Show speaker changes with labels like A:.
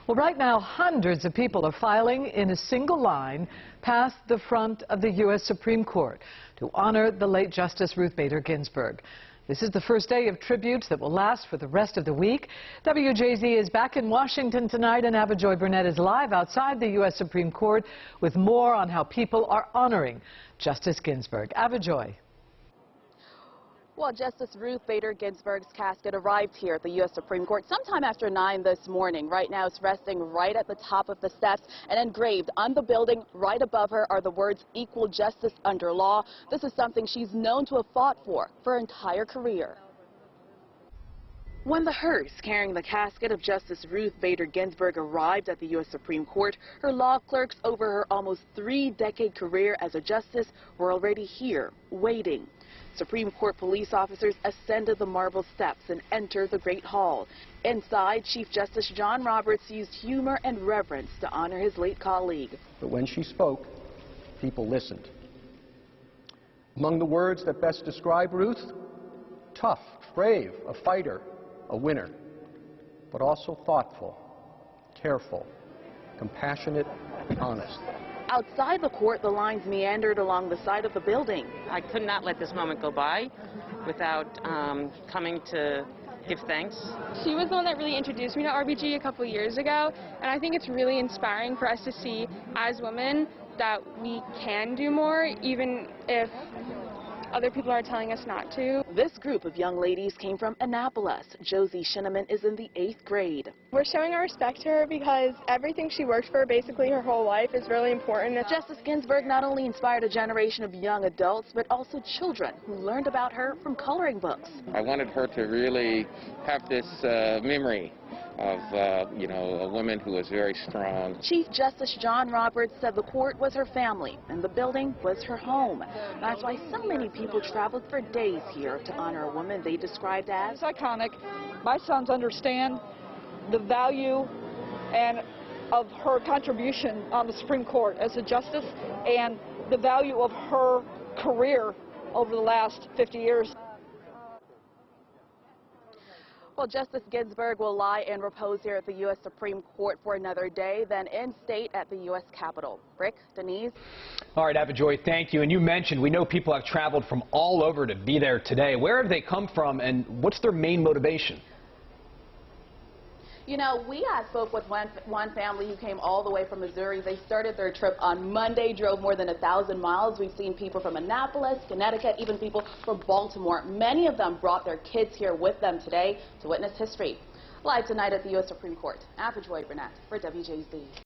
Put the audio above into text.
A: Well, right now, hundreds of people are filing in a single line past the front of the U.S. Supreme Court to honor the late Justice Ruth Bader Ginsburg. This is the first day of tributes that will last for the rest of the week. WJZ is back in Washington tonight, and Joy Burnett is live outside the U.S. Supreme Court with more on how people are honoring Justice Ginsburg. Joy.
B: Well, Justice Ruth Bader Ginsburg's casket arrived here at the U.S. Supreme Court sometime after 9 this morning. Right now, it's resting right at the top of the steps, and engraved on the building right above her are the words, "Equal justice under law." This is something she's known to have fought for her entire career. When the hearse carrying the casket of Justice Ruth Bader Ginsburg arrived at the U.S. Supreme Court, her law clerks over her almost 3-decade career as a justice were already here, waiting. Supreme Court police officers ascended the marble steps and entered the Great Hall. Inside, Chief Justice John Roberts used humor and reverence to honor his late colleague.
C: But when she spoke, people listened. Among the words that best describe Ruth, tough, brave, a fighter, a winner, but also thoughtful, careful, compassionate, honest.
B: Outside the court, the lines meandered along the side of the building.
D: I could not let this moment go by without coming to give thanks.
E: She was the one that really introduced me to RBG a couple years ago, and I think it's really inspiring for us to see as women that we can do more, even if other people are telling us not to.
B: This group of young ladies came from Annapolis. Josie Shinneman is in the 8th grade.
E: We're showing our respect to her because everything she worked for basically her whole life is really important.
B: Justice Ginsburg not only inspired a generation of young adults, but also children who learned about her from coloring books.
F: I wanted her to really have this memory of, a woman who was very strong.
B: Chief Justice John Roberts said the court was her family and the building was her home. That's why so many people traveled for days here to honor a woman they described as
G: It's iconic. My sons understand the value and of her contribution on the Supreme Court as a justice and the value of her career over the last 50 years.
B: Well, Justice Ginsburg will lie in repose here at the U.S. Supreme Court for another day, then in state at the U.S. Capitol. Rick, Denise.
H: All right, Joy, thank you. And you mentioned we know people have traveled from all over to be there today. Where have they come from, and what's their main motivation?
B: You know, we spoke with one family who came all the way from Missouri. They started their trip on Monday, drove more than 1,000 miles. We've seen people from Annapolis, Connecticut, even people from Baltimore. Many of them brought their kids here with them today to witness history. Live tonight at the U.S. Supreme Court, Joy Burnett for WJZ.